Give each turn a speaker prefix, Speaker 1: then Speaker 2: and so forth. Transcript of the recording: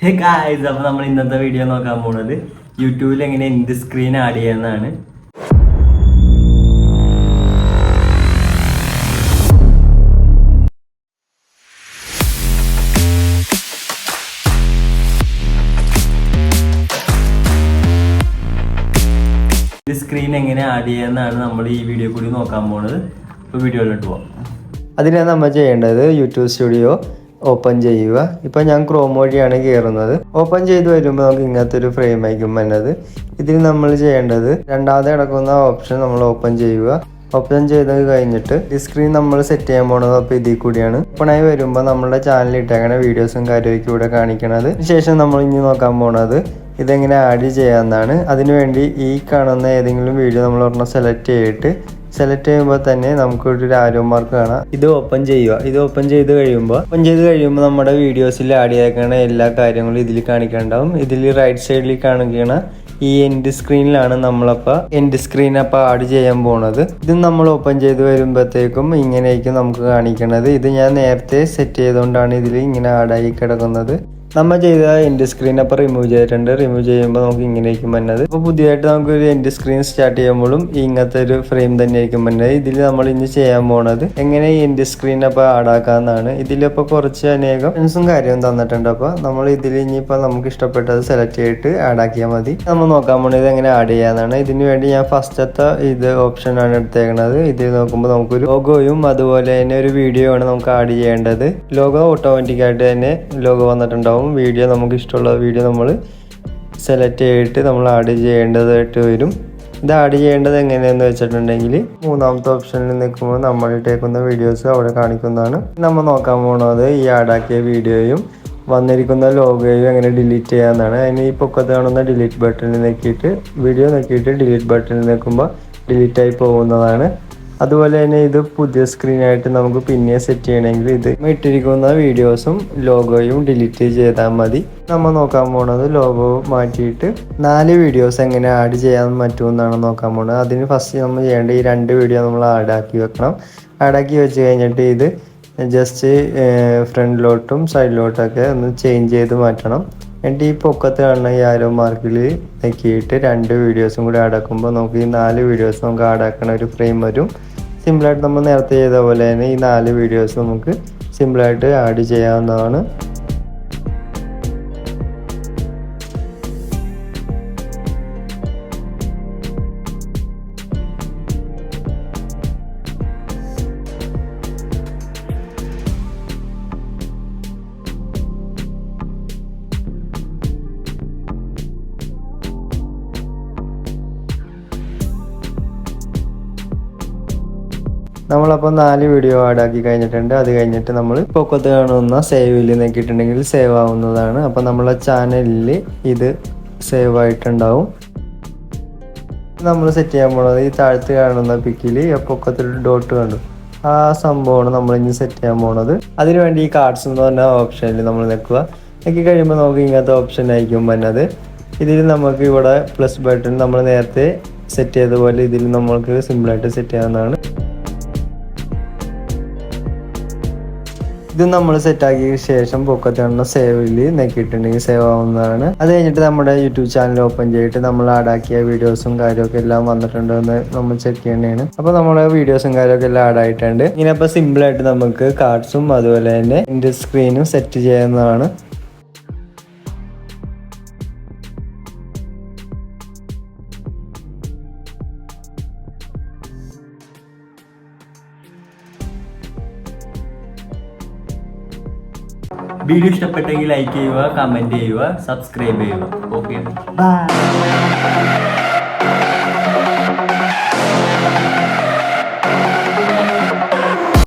Speaker 1: Hey guys, അപ്പോൾ നമ്മൾ ഇന്നത്തെ വീഡിയോ നോക്കാൻ പോകുന്നത് യൂട്യൂബിൽ എങ്ങനെ എൻഡ് സ്ക്രീൻ ആഡ് ചെയ്യാമെന്നാണ്. സ്ക്രീൻ എങ്ങനെ ആഡ് ചെയ്യാമെന്നാണ് നമ്മൾ ഈ വീഡിയോ കൂടി നോക്കാൻ പോകുന്നത്. ഇപ്പോൾ വീഡിയോയിലോട്ട് പോകാം.
Speaker 2: അതിനാണ് നമ്മൾ ചെയ്യേണ്ടത് യൂട്യൂബ് സ്റ്റുഡിയോ ഓപ്പൺ ചെയ്യുക. ഇപ്പം ഞാൻ ക്രോം വഴിയാണ് കയറുന്നത്. ഓപ്പൺ ചെയ്ത് വരുമ്പോൾ നമുക്ക് ഇങ്ങനത്തെ ഒരു ഫ്രെയിം ആയിരിക്കും വരുന്നത്. ഇതിൽ നമ്മൾ ചെയ്യേണ്ടത് രണ്ടാമത് കിടക്കുന്ന ഓപ്ഷൻ നമ്മൾ ഓപ്പൺ ചെയ്യുക. ഓപ്പൺ ചെയ്ത് കഴിഞ്ഞിട്ട് ഈ സ്ക്രീൻ നമ്മൾ സെറ്റ് ചെയ്യാൻ പോകുന്നത് അപ്പോൾ ഇതിൽ കൂടിയാണ്. ഓപ്പണായി വരുമ്പോൾ നമ്മുടെ ചാനലിൽ ഇട്ടേക്കണ വീഡിയോസും കാര്യമൊക്കെ ഇവിടെ കാണിക്കണത്. ശേഷം നമ്മൾ ഇനി നോക്കാൻ പോകുന്നത് ഇതെങ്ങനെ ആഡ് ചെയ്യാമെന്നാണ്. അതിനുവേണ്ടി ഈ കാണുന്ന ഏതെങ്കിലും വീഡിയോ നമ്മൾ ഒരെണ്ണം സെലക്ട് ചെയ്യുമ്പോൾ തന്നെ നമുക്കൊരു ആരോ മാർക്ക് കാണാം. ഇത് ഓപ്പൺ ചെയ്യുക. ഇത് ഓപ്പൺ ചെയ്ത് കഴിയുമ്പോൾ നമ്മുടെ വീഡിയോസിൽ ആഡ് ചെയ്തേക്കണ എല്ലാ കാര്യങ്ങളും ഇതിൽ കാണിക്കാനുണ്ടാവും. ഇതിൽ റൈറ്റ് സൈഡിൽ കാണിക്കണ ഈ എൻഡ് സ്ക്രീനിലാണ് നമ്മളപ്പോൾ ആഡ് ചെയ്യാൻ പോണത്. ഇത് നമ്മൾ ഓപ്പൺ ചെയ്ത് വരുമ്പോഴത്തേക്കും ഇങ്ങനെയായിരിക്കും നമുക്ക് കാണിക്കണത്. ഇത് ഞാൻ നേരത്തെ സെറ്റ് ചെയ്തുകൊണ്ടാണ് ഇതിൽ ഇങ്ങനെ ആഡായി കിടക്കുന്നത്. നമ്മൾ ചെയ്ത എൻഡ് സ്ക്രീൻ അപ്പോൾ റിമൂവ് ചെയ്തിട്ടുണ്ട്. റിമൂവ് ചെയ്യുമ്പോൾ നമുക്ക് ഇങ്ങനെയായിരിക്കും വരുന്നത്. അപ്പോൾ പുതിയതായിട്ട് നമുക്കൊരു എൻഡ് സ്ക്രീൻ സ്റ്റാർട്ട് ചെയ്യുമ്പോഴും ഇങ്ങനത്തെ ഒരു ഫ്രെയിം തന്നെയായിരിക്കും വരുന്നത്. ഇതിൽ നമ്മൾ ഇനി ചെയ്യാൻ പോണത് എങ്ങനെ ഈ എൻഡ് സ്ക്രീൻ അപ്പോൾ ആഡാക്കാമെന്നാണ്. ഇതിലിപ്പോൾ കുറച്ച് അനേകം ഫ്രണ്ട്സും കാര്യവും തന്നിട്ടുണ്ട്. അപ്പോൾ നമ്മൾ ഇതിൽ ഇനിയിപ്പോൾ നമുക്ക് ഇഷ്ടപ്പെട്ടത് സെലക്ട് ചെയ്തിട്ട് ആഡാക്കിയാൽ മതി. നമ്മൾ നോക്കാൻ പോകുന്നത് എങ്ങനെ ആഡ് ചെയ്യാമെന്നാണ്. ഇതിന് വേണ്ടി ഞാൻ ഫസ്റ്റത്തെ ഇത് ഓപ്ഷനാണ് എടുത്തേക്കുന്നത്. ഇതിൽ നോക്കുമ്പോൾ നമുക്കൊരു ലോഗോയും അതുപോലെ തന്നെ ഒരു വീഡിയോ ആണ് നമുക്ക് ആഡ് ചെയ്യേണ്ടത്. ലോഗോ ഓട്ടോമാറ്റിക്കായിട്ട് തന്നെ ലോഗോ വന്നിട്ടുണ്ടാവും. വീഡിയോ നമുക്ക് ഇഷ്ടമുള്ള വീഡിയോ നമ്മൾ സെലക്ട് ചെയ്തിട്ട് നമ്മൾ ആഡ് ചെയ്യേണ്ടതായിട്ട് വരും. ഇത് ആഡ് ചെയ്യേണ്ടത് എങ്ങനെയാണെന്ന് വെച്ചിട്ടുണ്ടെങ്കിൽ മൂന്നാമത്തെ ഓപ്ഷനിൽ നിൽക്കുമ്പോൾ നമ്മൾ ഇട്ടേക്കുന്ന വീഡിയോസ് അവിടെ കാണിക്കുന്നതാണ്. നമ്മൾ നോക്കാൻ പോകുന്നത് ഈ ആഡാക്കിയ വീഡിയോയും വന്നിരിക്കുന്ന ലോഗോയും എങ്ങനെ ഡിലീറ്റ് ചെയ്യാമെന്നാണ്. അതിന് ഈ പൊക്കത്ത് കാണുന്ന ഡിലീറ്റ് ബട്ടണിൽ നോക്കിയിട്ട് വീഡിയോ നോക്കിയിട്ട് ഡിലീറ്റ് ബട്ടണിൽ നിൽക്കുമ്പോൾ ഡിലീറ്റായി പോകുന്നതാണ്. അതുപോലെ തന്നെ ഇത് പുതിയ സ്ക്രീനായിട്ട് നമുക്ക് പിന്നെ സെറ്റ് ചെയ്യണമെങ്കിൽ ഇത് ഇട്ടിരിക്കുന്ന വീഡിയോസും ലോഗോയും ഡിലീറ്റ് ചെയ്താൽ മതി. നമ്മൾ നോക്കാൻ പോണത് ലോഗോ മാറ്റിയിട്ട് 4 വീഡിയോസ് എങ്ങനെ ആഡ് ചെയ്യാൻ പറ്റുമെന്നാണ് നോക്കാൻ പോകുന്നത്. അതിന് ഫസ്റ്റ് നമ്മൾ ചെയ്യേണ്ട ഈ 2 വീഡിയോ നമ്മൾ ആഡാക്കി വെക്കണം. ആഡാക്കി വെച്ച് കഴിഞ്ഞിട്ട് ഇത് ജസ്റ്റ് ഫ്രണ്ടിലോട്ടും സൈഡിലോട്ടൊക്കെ ഒന്ന് ചേഞ്ച് ചെയ്ത് മാറ്റണം. എന്നിട്ട് ഈ പൊക്കത്ത് കാണുന്ന ഈ ആരോ മാർക്കിൽ നോക്കിയിട്ട് 2 വീഡിയോസും കൂടി ആഡാക്കുമ്പോൾ നമുക്ക് ഈ 4 വീഡിയോസ് നമുക്ക് ആഡാക്കണ ഒരു ഫ്രെയിം വരും. സിമ്പിളായിട്ട് നമ്മൾ നേരത്തെ ചെയ്ത പോലെ തന്നെ ഈ 4 വീഡിയോസ് നമുക്ക് സിമ്പിളായിട്ട് ആഡ് ചെയ്യാവുന്നതാണ്. നമ്മളപ്പോൾ 4 വീഡിയോ ആഡാക്കി കഴിഞ്ഞിട്ടുണ്ട്. അത് കഴിഞ്ഞിട്ട് നമ്മൾ പൊക്കത്ത് കാണുന്ന സേവിൽ നോക്കിയിട്ടുണ്ടെങ്കിൽ സേവ് ആവുന്നതാണ്. അപ്പോൾ നമ്മളെ ചാനലിൽ ഇത് സേവ് ആയിട്ടുണ്ടാവും. നമ്മൾ സെറ്റ് ചെയ്യാൻ പോകുന്നത് ഈ താഴത്ത് കാണുന്ന പിക്കിൽ പൊക്കത്തൊരു ഡോട്ട് കണ്ടു, ആ സംഭവമാണ് നമ്മൾ ഇനി സെറ്റ് ചെയ്യാൻ പോകുന്നത്. അതിനുവേണ്ടി ഈ കാർഡ്സ് എന്ന് പറഞ്ഞ ഓപ്ഷനിൽ നമ്മൾ നിൽക്കുക. നോക്കി കഴിയുമ്പോൾ നമുക്ക് ഇങ്ങനത്തെ ഓപ്ഷൻ ആയിരിക്കും വരുന്നത്. ഇതിൽ നമുക്ക് ഇവിടെ പ്ലസ് ബട്ടൺ നമ്മൾ നേരത്തെ സെറ്റ് ചെയ്ത പോലെ ഇതിൽ നമ്മൾക്ക് സിമ്പിളായിട്ട് സെറ്റ് ചെയ്യാവുന്നതാണ്. ഇത് നമ്മൾ സെറ്റാക്കിയ ശേഷം പൊക്കത്ത് കാണുന്ന സേവിൽ നോക്കിയിട്ടുണ്ടെങ്കിൽ സേവ് ആവുന്നതാണ്. അത് കഴിഞ്ഞിട്ട് നമ്മുടെ യൂട്യൂബ് ചാനൽ ഓപ്പൺ ചെയ്തിട്ട് നമ്മൾ ആഡാക്കിയ വീഡിയോസും കാര്യമൊക്കെ എല്ലാം വന്നിട്ടുണ്ടോ എന്ന് നമ്മൾ ചെക്ക് ചെയ്യേണ്ടതാണ്. അപ്പോൾ നമ്മുടെ വീഡിയോസും കാര്യമൊക്കെ എല്ലാം ആഡായിട്ടുണ്ട്. ഇങ്ങനെ അപ്പോൾ സിമ്പിളായിട്ട് നമുക്ക് കാർഡ്സും അതുപോലെ തന്നെ എൻഡ് സ്ക്രീനും സെറ്റ് ചെയ്യാവുന്നതാണ്.
Speaker 1: വീഡിയോ ഇഷ്ടപ്പെട്ടെങ്കിൽ ലൈക്ക് ചെയ്യുക, കമൻറ്റ് ചെയ്യുക, സബ്സ്ക്രൈബ് ചെയ്യുക. Okay, by.